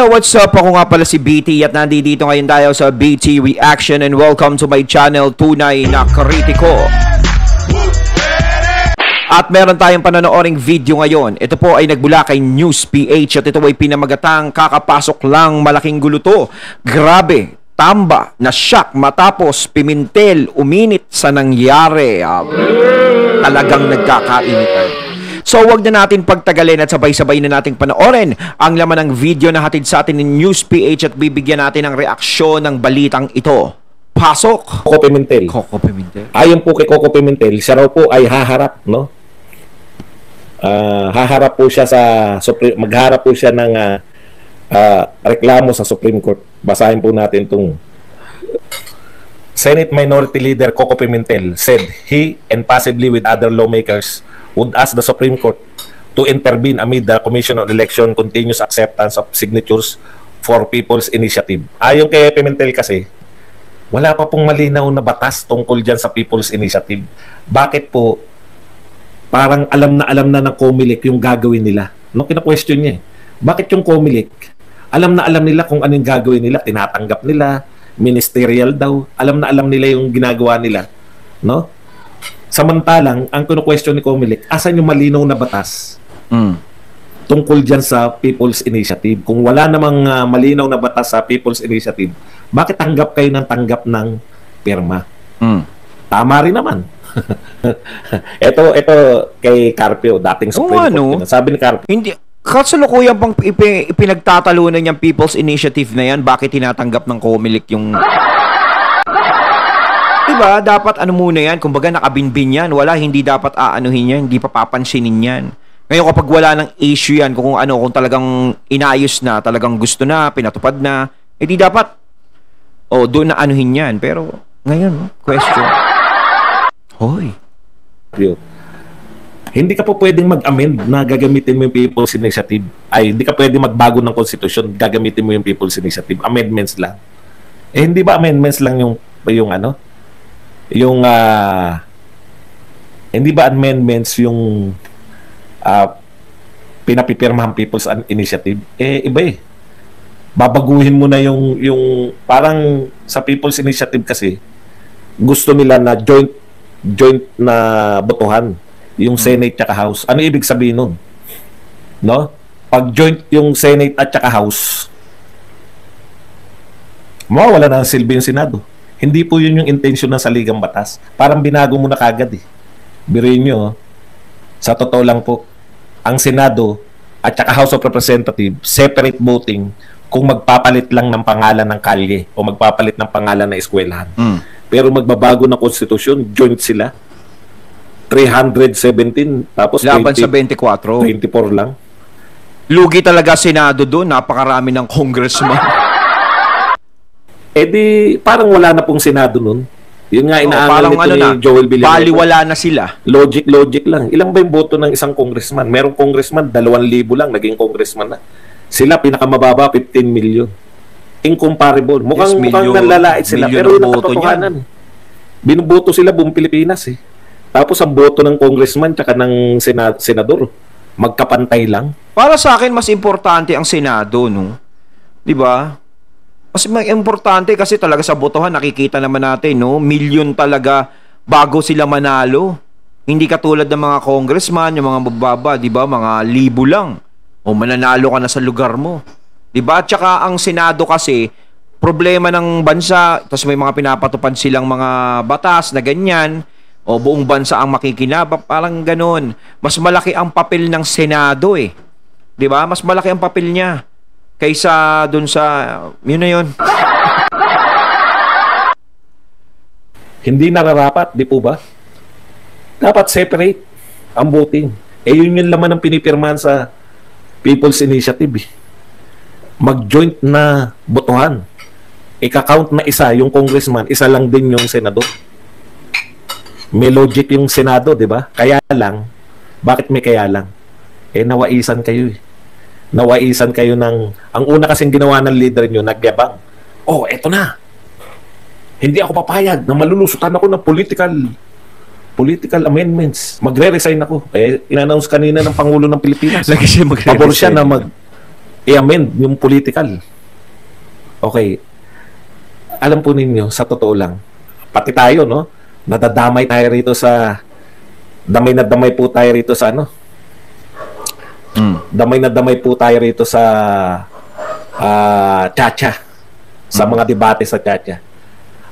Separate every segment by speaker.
Speaker 1: Yo, what's up? Ako nga pala si BT at nandito ngayon tayo sa BT Reaction and welcome to my channel, Tunay na Kritiko. At meron tayong panonooring video ngayon. Ito po ay nagbula kay News PH at ito ay pinamagatang kakapasok lang malaking gulo to. Grabe, tamba, na-shock matapos Pimentel uminit sa nangyari. Talagang nagkakainitan. So wag na natin pagtagalin at sabay-sabay na nating panoorin ang laman ng video na hatid sa atin ni News PH at bibigyan natin ng reaksyon ng balitang ito. Pasok!
Speaker 2: Coco Pimentel.
Speaker 1: Coco Pimentel.
Speaker 2: Ayon po kay Coco Pimentel, siya raw po ay haharap, no? Haharap po siya sa magharap po siya ng reklamo sa Supreme Court. Basahin po natin itong Senate Minority Leader Coco Pimentel said he and possibly with other lawmakers would ask the Supreme Court to intervene amid the Commission on Election continuous acceptance of signatures for People's Initiative. Ayon kay Pimentel kasi, wala pa pong malinaw na batas tungkol dyan sa People's Initiative. Bakit po parang alam na ng COMELEC yung gagawin nila? No, kina-question niya eh. Bakit yung COMELEC? Alam na alam nila kung anong gagawin nila, tinatanggap nila, ministerial daw, alam na alam nila yung ginagawa nila. No? Samantalang, ang kino-question ni COMELEC, asan yung malinaw na batas tungkol dyan sa People's Initiative? Kung wala namang malinaw na batas sa People's Initiative, bakit tanggap kayo ng pirma? Tama rin naman. ito kay Carpio, dating Supreme Court. Sabi ni Carpio,
Speaker 1: hindi, kasalukuyan pang ipinagtatalunan niyang People's Initiative na yan, bakit tinatanggap ng COMELEC yung... Diba? Dapat ano muna yan, kumbaga nakabinbin yan. Wala, hindi dapat aanuhin yan, hindi papapansinin yan. Ngayon kapag wala ng issue yan, kung talagang inayos na, talagang gusto na, pinatupad na, di dapat, doon na anuhin yan. Pero ngayon, question. Hoy.
Speaker 2: Hindi ka po pwedeng mag-amend na gagamitin mo yung People's Initiative. Ay, hindi ka pwedeng magbago ng Constitution, gagamitin mo yung People's Initiative. Amendments lang. Hindi ba amendments lang hindi ba amendments yung pinapipirmahang People's Initiative? Iba eh. Babaguhin mo na yung parang sa People's Initiative kasi gusto nila na joint na botohan yung Senate at House. Ano ibig sabihin nun? No? Pag joint yung Senate at House, mawawala na ang silbi yung Senado. Hindi po yun yung intention ng saligang batas. Parang binago mo na kagad eh. Biruin nyo, sa totoo lang po, ang Senado at saka House of Representatives, separate voting kung magpapalit lang ng pangalan ng kalye o magpapalit ng pangalan ng eskwelahan. Pero magbabago ng konstitusyon, joint sila. 317, tapos
Speaker 1: laban sa 24.
Speaker 2: 24 lang.
Speaker 1: Lugi talaga Senado doon, napakarami ng congressman.
Speaker 2: Di parang wala na pong Senado nun. Yun nga inaangal nito ni Joel Villanueva.
Speaker 1: Baliwala na sila.
Speaker 2: Logic lang. Ilang ba yung boto ng isang congressman? Merong congressman, 2,000 lang naging congressman na. Sila pinakamababa, 15 million. Incomparable. Mukhang nanlalait sila. Pero yun ang katotohanan. Binuboto sila buong Pilipinas eh. Tapos ang boto ng congressman tsaka ng senador, magkapantay lang.
Speaker 1: Para sa akin, mas importante ang Senado, no? Diba? Mas importante kasi talaga sa botohan, nakikita naman natin, no? Milyon talaga bago sila manalo. Hindi katulad ng mga congressman, yung mga bababa, di ba? Mga libo lang. O mananalo ka na sa lugar mo. Di ba? Tsaka ang Senado kasi, problema ng bansa, tapos may mga pinapatupad silang mga batas na ganyan, o buong bansa ang makikinabang, parang ganun. Mas malaki ang papel ng Senado eh. Di ba? Mas malaki ang papel niya kaysa dun sa yun na yun.
Speaker 2: Hindi nararapat, di po ba? Dapat separate ang voting. Yun yung laman ng pinipirmahan sa People's Initiative. Mag-joint na botohan. Ika-count na isa yung congressman, isa lang din yung senador. May logic yung Senado, di ba? Kaya lang, bakit may kaya lang? Nawaisan kayo eh. Nawaisan kayo ng... Ang una kasing ginawa ng leader nyo, nagyabang. Eto na. Hindi ako papayag na malulusutan ako ng political amendments. Magre-resign ako. Eh, in-announce kanina ng Pangulo ng Pilipinas.
Speaker 1: Lagi siya magre-resign.
Speaker 2: Pabor siya na i-amend yung political. Okay. Alam po ninyo, sa totoo lang, pati tayo, no? Nadadamay tayo rito sa damay na damay po tayo rito sa ano? Damay na damay po tayo rito sa Chacha. Sa mga debate sa Chacha.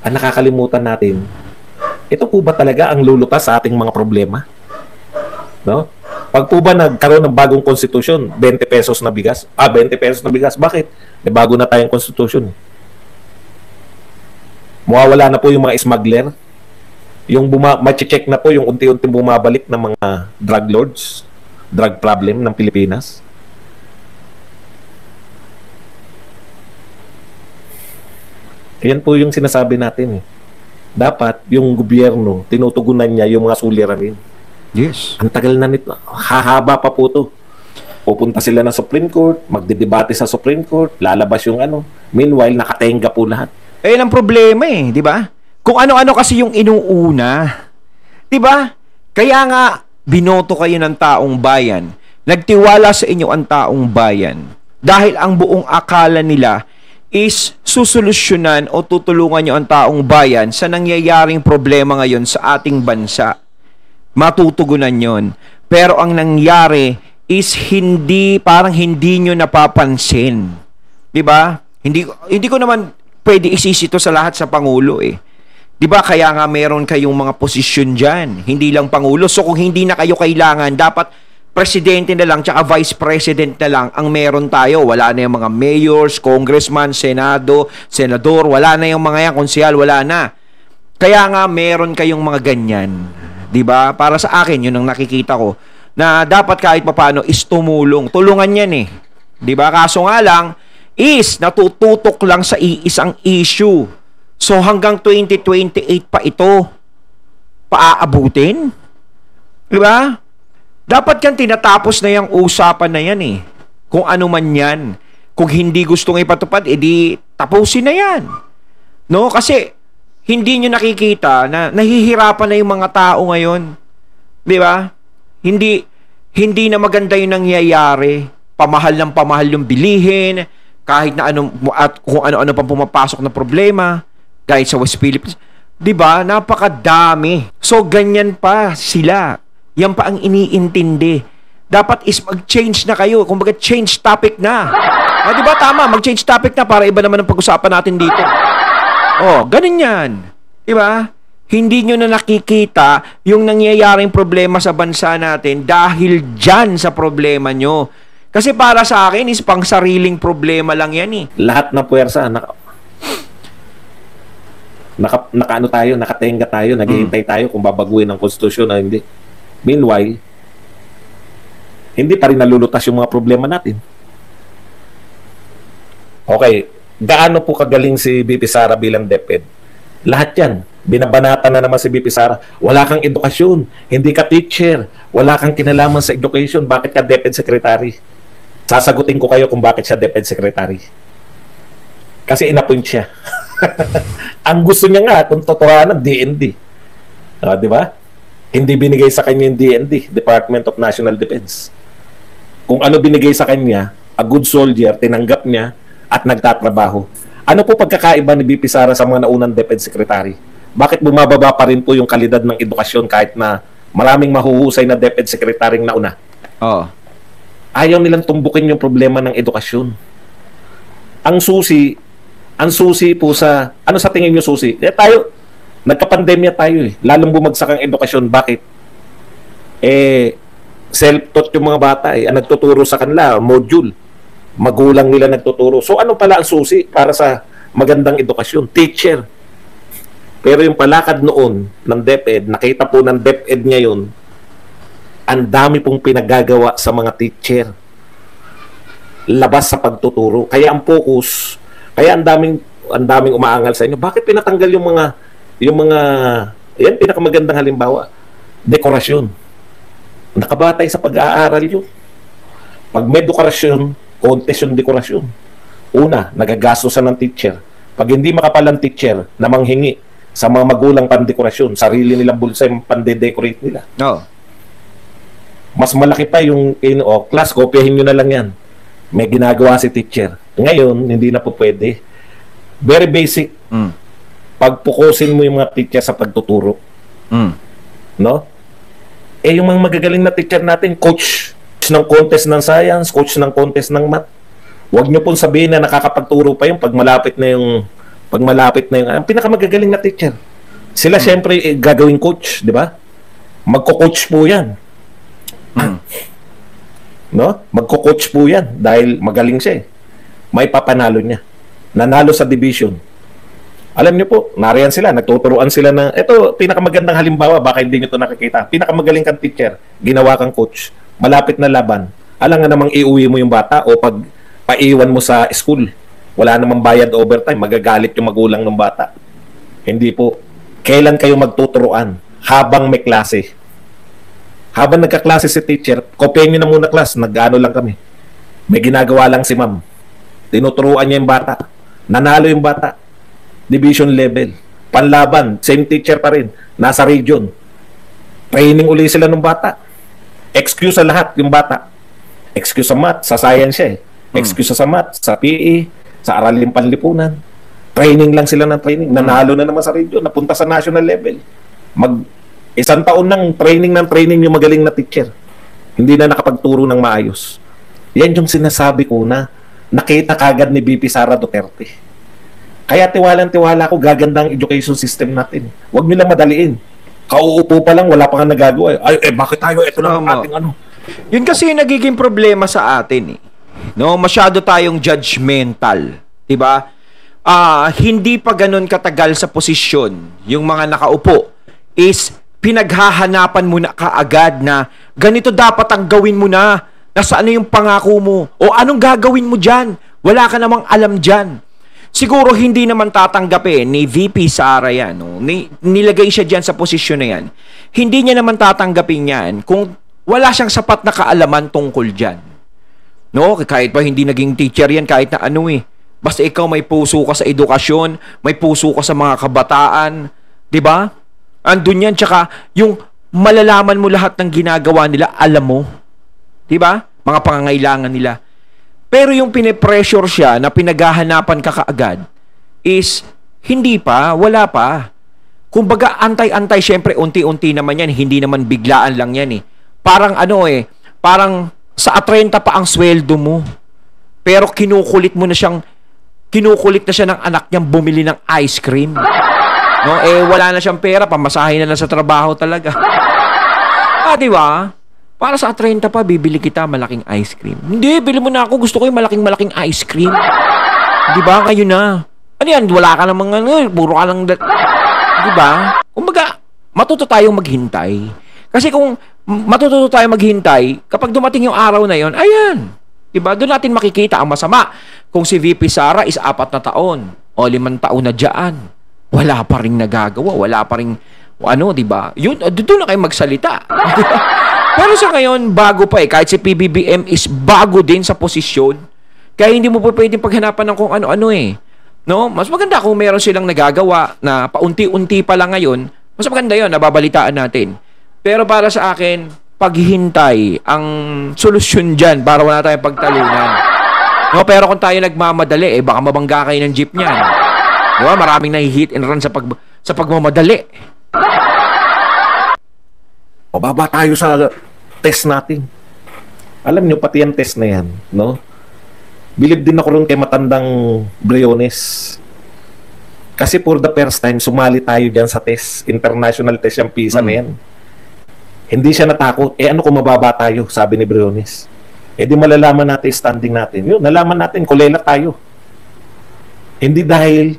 Speaker 2: Ang nakakalimutan natin, ito po ba talaga ang lulutas sa ating mga problema? No? Pag po ba nagkaroon ng bagong konstitusyon, 20 pesos na bigas? 20 pesos na bigas. Bakit? May bago na tayong konstitusyon. Mawawala na po yung mga smuggler. Yung ma-check na po yung unti-unti bumabalik ng mga drug lords, drug problem ng Pilipinas. Yan po yung sinasabi natin. Dapat yung gobyerno, tinutugunan niya yung mga suliranin.
Speaker 1: Yes.
Speaker 2: Ang tagal na nito. Hahaba pa po to. Pupunta sila ng Supreme Court, magdedebate sa Supreme Court, lalabas yung ano. Meanwhile, nakatenga po lahat.
Speaker 1: Eh, ang problema di ba? Kung ano-ano kasi yung inuuna. Di ba? Kaya nga, binoto kayo ng taong bayan. Nagtiwala sa inyo ang taong bayan. Dahil ang buong akala nila is susolusyonan o tutulungan nyo ang taong bayan sa nangyayaring problema ngayon sa ating bansa. Matutugunan yon. Pero ang nangyari is parang hindi nyo napapansin. Diba? Hindi ko naman pwede isisito sa lahat sa Pangulo eh. Diba? Kaya nga meron kayong mga posisyon dyan. Hindi lang Pangulo. So kung hindi na kayo kailangan, dapat Presidente na lang tsaka Vice President na lang ang meron tayo. Wala na yung mga mayors, congressman, senado, senador. Wala na yung mga yan, konsyal, wala na. Kaya nga meron kayong mga ganyan. Diba? Para sa akin, yun ang nakikita ko. Na dapat kahit papaano is tumulong. Tulungan yan eh. Diba? Kaso nga lang, is natututok lang sa isang issue. So hanggang 2028 pa ito paaabutin? Diba? Dapat kan tinatapos na yung usapan na yan eh. Kung ano man yan. Kung hindi gustong ipatupad, edi tapusin na yan. No? Kasi hindi nyo nakikita na nahihirapan na yung mga tao ngayon. Di ba? Hindi na maganda yung nangyayari. Pamahal ng pamahal yung bilihin. Kahit na at kung ano-ano pa pumapasok na problema. Kahit sa West Philippines. Di ba? Napakadami. So, ganyan pa sila. Yan pa ang iniintindi. Dapat is mag-change na kayo. Kung baga, change topic na. Di ba? Tama, mag-change topic na para iba naman ang pag-usapan natin dito. Ganun yan. Di ba? Hindi nyo na nakikita yung nangyayaring problema sa bansa natin dahil dyan sa problema nyo. Kasi para sa akin is pang sariling problema lang yan eh.
Speaker 2: Lahat na puwersa, nakaano tayo, nakatenga tayo, naghihintay tayo kung babaguhin ang konstitusyon na hindi. Meanwhile, hindi pa rin nalulutas yung mga problema natin. Okay, gaano po kagaling si BP Sara bilang DepEd? Lahat yan. Binabanata na naman si BP Sara. Wala kang edukasyon, hindi ka teacher, wala kang kinalaman sa education, bakit ka DepEd Secretary? Sasagutin ko kayo kung bakit siya DepEd Secretary. Kasi inappoint siya. Ang gusto niya nga, kung totohanan, DND. Di ba? Hindi binigay sa kanya yung DND, Department of National Defense. Kung ano binigay sa kanya, a good soldier, tinanggap niya at nagtatrabaho. Ano po pagkakaiba ni BP Sara sa mga naunang Defense Secretary? Bakit bumababa pa rin po yung kalidad ng edukasyon kahit na maraming mahuhusay na Defense Secretary nauna? Ayaw nilang tumbukin yung problema ng edukasyon. Ang susi po sa, ano sa tingin nyo susi? Tayo, nagka-pandemya tayo eh. Lalong bumagsak ang edukasyon. Bakit? Self-taught yung mga bata eh. Ang nagtuturo sa kanila, module. Magulang nila nagtuturo. So ano pala ang susi para sa magandang edukasyon? Teacher. Pero yung palakad noon ng DepEd, nakita po ng DepEd ngayon, ang dami pong pinagagawa sa mga teacher. Labas sa pagtuturo. Kaya ang focus, kaya ang daming umaangal sa inyo. Bakit pinatanggal yung mga yan, pinakamagandang halimbawa, dekorasyon. Nakabatay sa pag-aaral yun. Pag may dekorasyon, contest yung dekorasyon. Una, nagagastosan ng teacher. Pag hindi makapal ang teacher na manghingi sa mga magulang pandekorasyon, sarili nilang bulsa yung pande-decorate nila. Mas malaki pa yung class, kopyahin nyo na lang yan. May ginagawa si teacher. Ngayon, hindi na po pwede. Very basic. Pagpukusin mo yung mga teacher sa pagtuturo. No? Eh, yung mga magagaling na teacher natin, coach ng contest ng science, coach ng contest ng math. Huwag nyo pong sabihin na nakakapagturo pa yung pag malapit na yung ang pinakamagagaling na teacher. Sila syempre gagawing coach, di ba? Magko-coach po yan. No? Magko-coach po yan dahil magaling siya eh. May papanalo niya. Nanalo sa division. Alam niyo po, nariyan sila, nagtuturuan sila ng, ito, pinakamagandang halimbawa, baka hindi niyo ito nakikita. Pinakamagaling kang teacher, ginawa kang coach, malapit na laban. Alam nga namang iuwi mo yung bata o pag paiwan mo sa school, wala namang bayad overtime, magagalit yung magulang ng bata. Hindi po. Kailan kayo magtuturuan? Habang may klase. Habang nagkaklase si teacher, kopyahin niyo na muna class, nag-ano lang kami. May ginagawa lang si ma'am. Tinuturuan niya yung bata. Nanalo yung bata. Division level. Panlaban, same teacher pa rin. Nasa region. Training uli sila ng bata. Excuse sa lahat yung bata. Excuse sa math, sa science siya eh. Excuse sa math, sa PE, sa araling panlipunan. Training lang sila ng training. Nanalo na naman sa region. Napunta sa national level. Isang taon ng training yung magaling na teacher. Hindi na nakapagturo ng maayos. Yan yung sinasabi ko na nakita kagad ni VP Sara Duterte. Kaya tiwalang-tiwala ko gaganda ang education system natin. Huwag nyo lang madaliin. Kauupo pa lang, wala pa nga nagagawa. Bakit tayo? Ito lang ang ating ano.
Speaker 1: Yun kasi yung nagiging problema sa atin eh. No, masyado tayong judgmental, 'di ba? Hindi pa ganun katagal sa posisyon yung mga nakaupo is pinaghahanapan mo na kaagad na ganito dapat ang gawin mo na. Nasa ano yung pangako mo? O anong gagawin mo diyan? Wala ka namang alam diyan. Siguro hindi naman tatanggapin ni VP Sara yan. No? Nilagay siya dyan sa posisyon na yan. Hindi niya naman tatanggapin yan kung wala siyang sapat na kaalaman tungkol dyan. No? Kahit pa hindi naging teacher yan, kahit na ano eh. Basta ikaw may puso ka sa edukasyon, may puso ka sa mga kabataan. Diba? Andun yan. Tsaka yung malalaman mo lahat ng ginagawa nila, alam mo. Diba? Mga pangangailangan nila. Pero yung pinipressure siya na pinaghahanapan ka kaagad is hindi pa, wala pa. Kumbaga antay-antay, syempre unti-unti naman yan, hindi naman biglaan lang yan eh. Parang parang sa 30 pa ang sweldo mo. Pero kinukulit na siya ng anak niyang bumili ng ice cream. No, wala na siyang pera, pamasahin na lang sa trabaho talaga. Di ba? Para sa 30 pa, bibili kita malaking ice cream. Hindi, bili mo na ako. Gusto ko yung malaking ice cream. Di ba? Kayo na. Ano yan? Wala ka namang puro ka lang. Di ba? Kumbaga, matuto tayong maghintay. Kasi kung matuto tayong maghintay, kapag dumating yung araw na yon, ayan. Di ba? Doon natin makikita ang masama. Kung si VP Sara is 4 na taon o 5 taon na dyan, wala pa rin nagagawa. Wala pa rin, di ba? Yun, doon na kayo magsalita. Pero sa ngayon, bago pa eh. Kahit si PBBM is bago din sa posisyon. Kaya hindi mo pa pwedeng paghanapan ng kung ano-ano eh. No? Mas maganda kung meron silang nagagawa na paunti-unti pa lang ngayon. Mas maganda yun, nababalitaan natin. Pero para sa akin, paghihintay ang solusyon dyan para wala tayong pagtalunan. No? Pero kung tayo nagmamadali, baka mabangga kayo ng jeep niyan. Diba? Maraming nahi-hit and run sa pagmamadali.
Speaker 2: Mababa tayo sa test natin. Alam nyo, pati yung test na yan, no? Bilib din ako rin kay matandang Briones. Kasi for the first time, sumali tayo dyan sa test. International test yung PISA na yan. Hindi siya natakot. Ano kung mababa tayo, sabi ni Briones. Di malalaman natin standing natin. Yun, nalaman natin, kulela tayo. Hindi dahil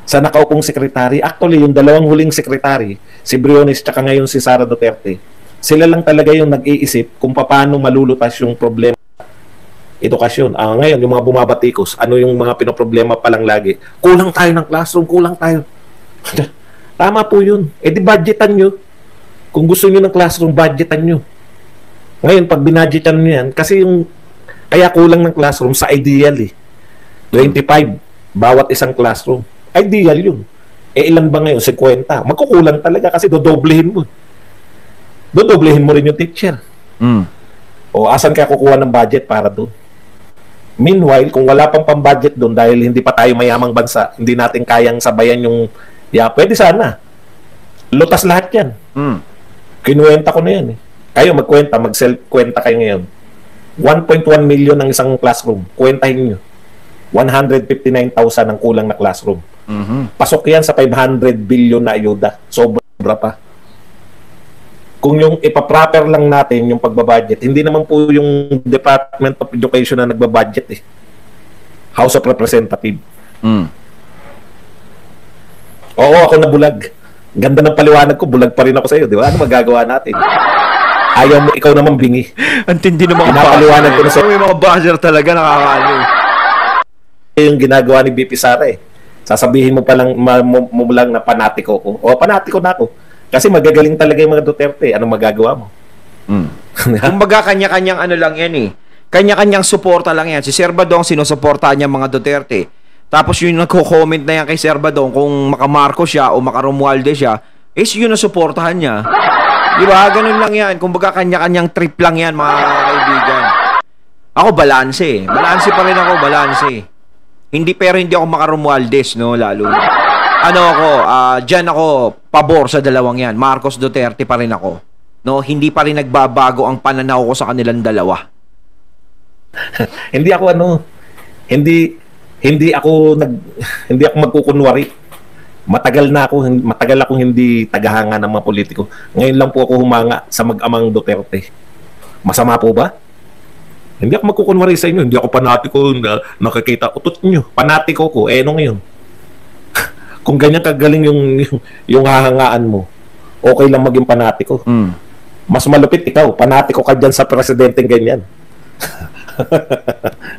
Speaker 2: sa nakaupong sekretary. Actually, yung dalawang huling sekretary, si Briones tsaka ngayon si Sara Duterte, sila lang talaga yung nag-iisip kung paano malulutas yung problema edukasyon. Ngayon, yung mga bumabatikos, ano yung mga pinoproblema pa lang lagi? Kulang tayo ng classroom, kulang tayo. Tama po yun. Di budgetan nyo. Kung gusto nyo ng classroom, budgetan nyo. Ngayon, pag binudgetan nyo yan, kasi yung kaya kulang ng classroom sa ideal 25 bawat isang classroom. Ideal yun. Ilan ba ngayon? 50. Magkukulang talaga kasi dodoblehin mo. Dodoblehin mo rin yung teacher. O asan ka kukuha ng budget para doon? Meanwhile, kung wala pang pambudget doon dahil hindi pa tayo mayamang bansa, hindi natin kayang sabayan yung, pwede sana. Lutas lahat yan. Kinuwenta ko na yan. Kayo magkwenta, mag-self-kwenta kayo ngayon. 1.1 million ang isang classroom. Kwentahin nyo. 159,000 ang kulang na classroom. Pasok yan sa 500 billion na ayuda. Sobra pa. Kung yung ipaproper lang natin yung pagbabudget, hindi naman po yung Department of Education na nagbabudget eh. House of Representatives. Oo, ako nabulag. Ganda ng paliwanag ko, bulag pa rin ako sa iyo, di ba? Ano magagawa natin? Ayaw mo, ikaw naman bingi.
Speaker 1: Ang tindi ng mga
Speaker 2: Pinapaliwanag ko na sa
Speaker 1: May mga buzzer talaga nakakalo.
Speaker 2: yung ginagawa ni BP Sara eh. Sasabihin mo pa lang, mo lang na panatiko ko. O, panatiko na ako. Kasi magagaling talaga yung mga Duterte. Anong magagawa mo?
Speaker 1: Kumbaga kanya-kanyang ano lang yan eh. Kanya-kanyang suporta lang yan. Si Sir Badong sinusuportahan niya mga Duterte. Tapos yung nagko-comment na yan kay Sir Badong kung maka-Marcos siya o maka-Romualdez siya, is yun ang suportahan niya. Di ba? Ganun lang yan. Kumbaga kanya-kanyang trip lang yan mga kaibigan. Ako balanse eh. Balanse pa rin ako, balanse. Hindi ako maka-Romualdez, no? Lalo na. Ano ako, dyan ako, pabor sa dalawang yan. Marcos Duterte pa rin ako. No? Hindi pa rin nagbabago ang pananaw ko sa kanilang dalawa.
Speaker 2: Hindi ako magkukunwari. Matagal akong hindi tagahanga ng mga politiko. Ngayon lang po ako humanga sa mag-amang Duterte. Masama po ba? Hindi ako magkukunwari sa inyo. Hindi ako panatiko na nakikita utot nyo. Panatiko ko. Ano ngayon? Kung ganyan kagaling yung hahangaan mo, okay lang maging panatiko. Mas malupit ikaw. Panatiko ka dyan sa presidenteng ganyan.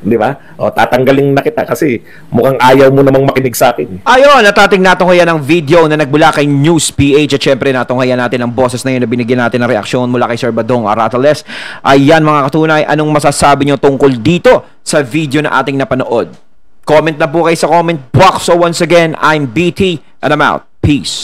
Speaker 2: Di ba? O, tatanggalin na kita kasi mukhang ayaw mo namang makinig sa akin.
Speaker 1: Ayun, natating natungayan ang video na nagbula kay News PH at syempre natungayan natin ang boses na yun na binigyan natin ng reaksyon mula kay Sir Badong Aratales. Ayan mga katunay, anong masasabi nyo tungkol dito sa video na ating napanood? Comment na po kayo sa comment box. So once again, I'm BT and I'm out. Peace.